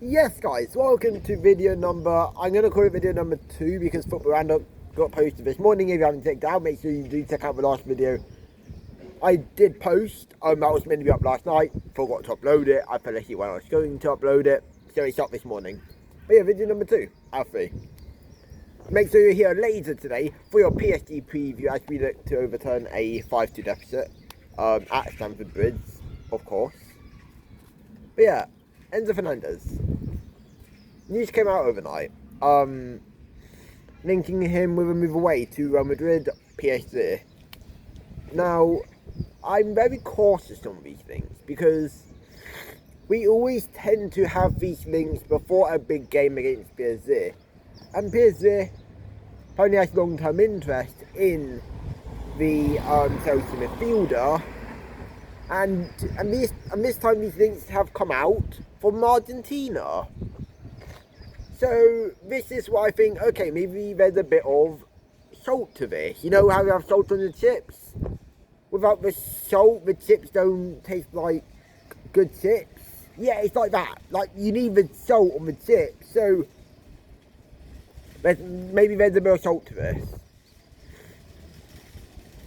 Yes guys, welcome to video number, I'm going to call it video number 2 because Football Roundup got posted this morning. If you haven't checked it out, make sure you do check out the last video. I did post, that was meant to be up last night, forgot to upload it, I fell asleep when I was going to upload it, so it's up this morning. But yeah, video number 2, out of 3. Make sure you're here later today for your PSG preview as we look to overturn a 5-2 deficit at Stamford Bridge, of course. But yeah, Enzo Fernandez. News came out overnight, linking him with a move away to Real Madrid, PSG. Now, I'm very cautious on these things because we always tend to have these links before a big game against PSG. And PSG only has long-term interest in the Chelsea midfielder. And this time these links have come out from Argentina. So this is why I think, okay, maybe there's a bit of salt to this. You know how you have salt on the chips? Without the salt, the chips don't taste like good chips. Yeah, it's like that. Like, you need the salt on the chips. So maybe there's a bit of salt to this.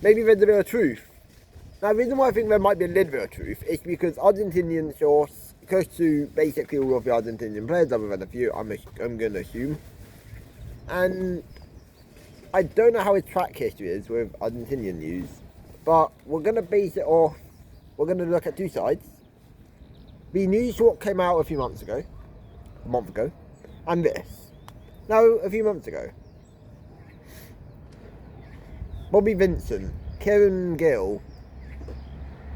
Maybe there's a bit of truth. Now, the reason why I think there might be a little bit of truth is because Argentinian source, close to basically all of the Argentinian players, other than a few, I'm going to assume. And I don't know how his track history is with Argentinian news, but we're going to base it off, we're going to look at two sides. The news what came out a month ago, and this. Now, a few months ago, Bobby Vincent, Kieran Gill,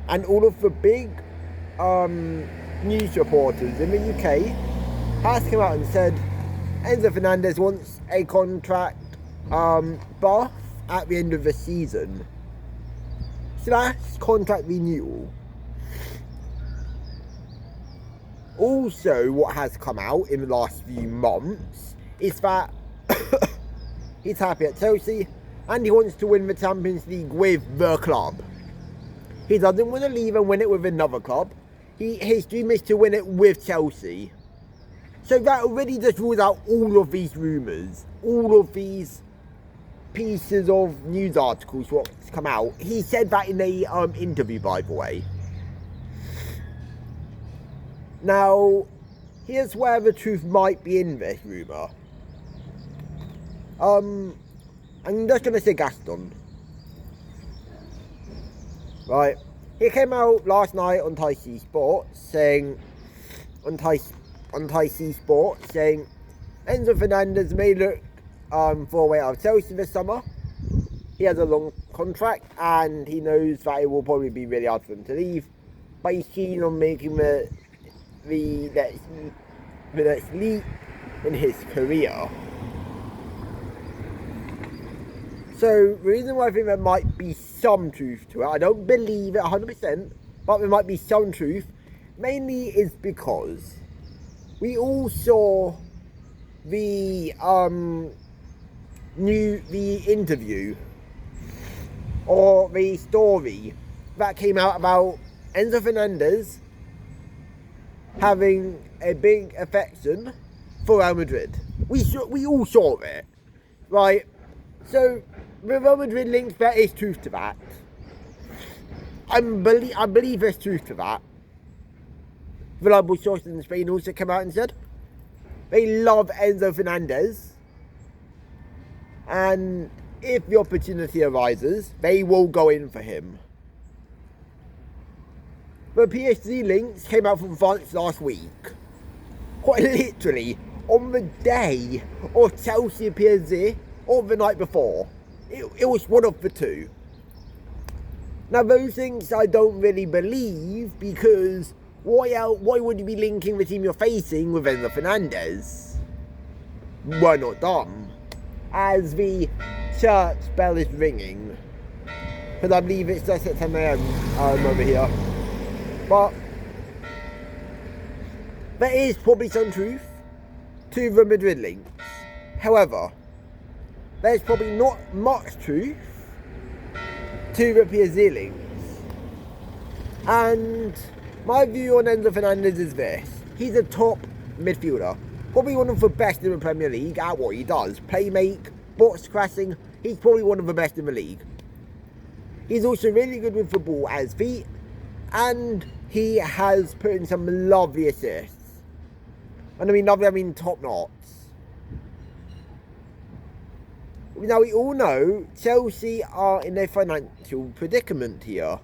and all of the big news reporters in the UK has come out and said Enzo Fernandez wants a contract buff at the end of the season / contract renewal. Also, what has come out in the last few months is that he's happy at Chelsea and he wants to win the Champions League with the club. He doesn't want to leave and win it with another club. His dream is to win it with Chelsea. So that already just rules out all of these rumours, all of these pieces of news articles what's come out. He said that in a interview, by the way. Now, here's where the truth might be in this rumour. I'm just going to say Gaston. Right, he came out last night on Thai C Sports saying, saying Enzo Fernandez may look for a way out of Chelsea this summer. He has a long contract and he knows that it will probably be really hard for him to leave, but he's keen on making the next leap in his career. So, the reason why I think there might be some truth to it, I don't believe it 100%, but there might be some truth, mainly is because we all saw the interview or the story that came out about Enzo Fernandez having a big affection for Real Madrid. We all saw it, right? So, the Real Madrid link, there is truth to that. I believe there's truth to that. Reliable sources in Spain also came out and said they love Enzo Fernandez, and if the opportunity arises, they will go in for him. The PSG links came out from France last week. Quite literally, on the day of Chelsea PSG, or the night before. It was one of the two. Now, those things I don't really believe because why would you be linking the team you're facing with Enzo Fernandez? We're not dumb. As the church bell is ringing, because I believe it's just at 10 AM over here. But there is probably some truth to the Madrid links. However, there's probably not much truth to the PSG links. And my view on Enzo Fernandez is this. He's a top midfielder. Probably one of the best in the Premier League at what he does. Play make, box crashing. He's probably one of the best in the league. He's also really good with the ball at his feet. And he has put in some lovely assists. And I mean lovely, I mean top notch. Now we all know Chelsea are in a financial predicament here,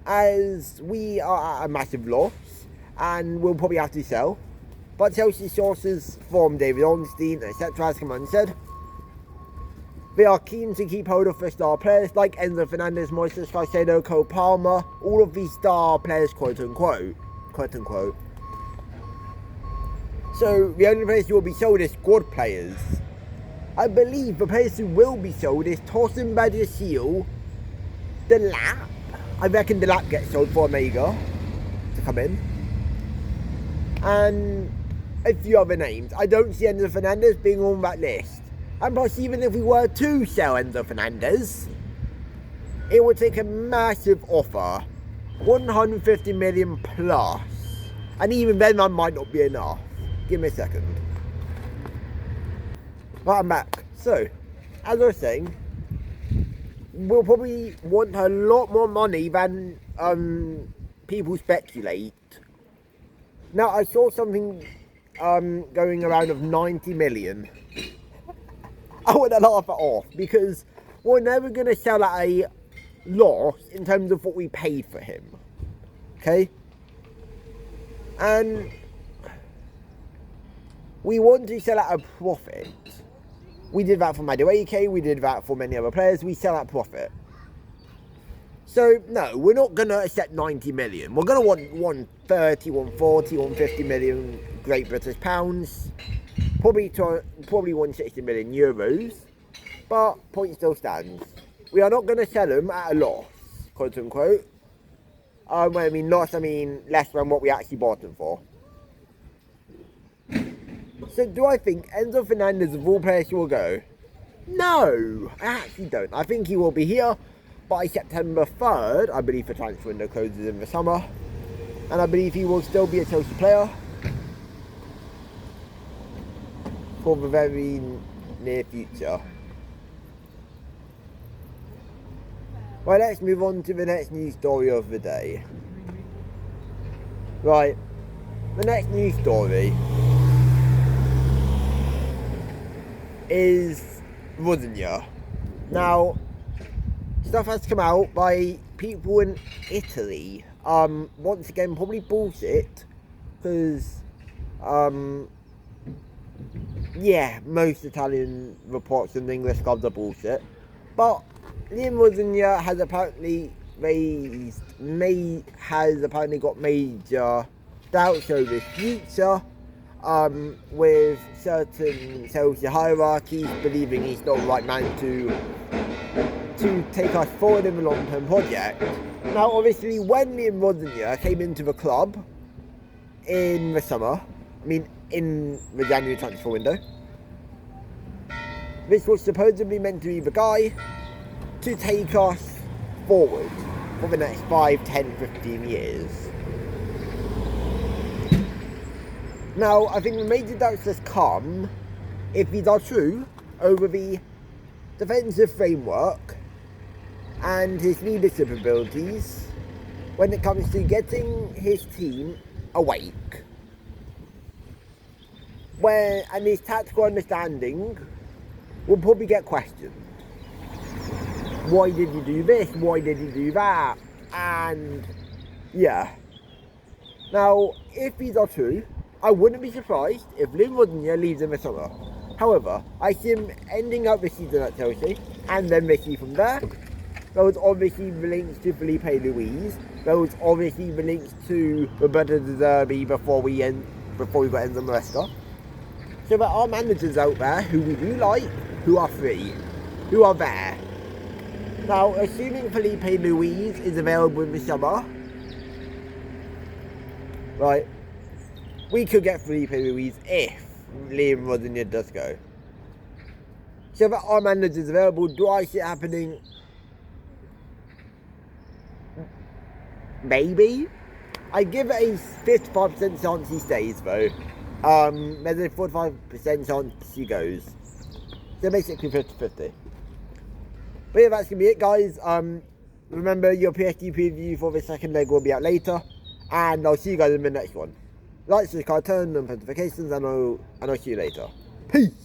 as we are at a massive loss and we'll probably have to sell. But Chelsea sources from David Ornstein, etc., has come out and said they are keen to keep hold of the star players like Enzo Fernandez, Moises Caicedo, Cole Palmer, all of these star players, quote unquote. So the only players who will be sold is squad players. I believe the players who will be sold is Torsten Badiashile, Delap. I reckon Delap gets sold for Omega to come in. And a few other names. I don't see Enzo Fernandez being on that list. And plus, even if we were to sell Enzo Fernandez, it would take a massive offer. 150 million plus. And even then that might not be enough. Give me a second. But I'm back. So, as I was saying, we'll probably want a lot more money than people speculate. Now, I saw something going around of 90 million. I want to laugh it off because we're never going to sell at a loss in terms of what we paid for him. Okay? And we want to sell at a profit. We did that for Madueke, we did that for many other players, we sell at profit. So, no, we're not going to accept 90 million. We're going to want 130, 140, 150 million Great British pounds. Probably 160 million euros. But, point still stands. We are not going to sell them at a loss, quote unquote. When I mean loss, I mean less than what we actually bought them for. So do I think Enzo Fernandez of all players will go? No, I actually don't. I think he will be here by September 3rd. I believe the transfer window closes in the summer. And I believe he will still be a Chelsea player for the very near future. Right, let's move on to the next news story of the day. Right, the next news story is Rosenior. Now, stuff has come out by people in Italy. Once again, probably bullshit, because, yeah, most Italian reports in the English clubs are bullshit. But Liam Rosenior has apparently got major doubts over his future. With certain Chelsea hierarchies believing he's not the right man to take us forward in the long-term project. Now, obviously, when Liam Rosenior came into the club in the summer, in the January transfer window, this was supposedly meant to be the guy to take us forward for the next 5, 10, 15 years. Now, I think the major doubts just come, if these are true, over the defensive framework and his leadership abilities when it comes to getting his team awake. And his tactical understanding will probably get questioned. Why did he do this? Why did he do that? And, yeah. Now, if these are true, I wouldn't be surprised if Liam Rosenior leaves in the summer. However, I see him ending up the season at Chelsea, and then Messi from there. There was obviously the links to Felipe Luis. There was obviously the links to Roberto De Zerbi before we got Enzo Maresca. So there are managers out there who we do like, who are free, who are there. Now, assuming Felipe Luis is available in the summer, right, we could get Felipe Luis if Liam Rosenior does go. So there are managers available. Do I see it happening? Maybe. I give it a 55% chance he stays though. There's a 45% chance he goes. So basically 50-50. But yeah, that's going to be it, guys. Remember, your PSG preview for the second leg will be out later. And I'll see you guys in the next one. Like, subscribe, turn on notifications, and I'll see you later. Peace!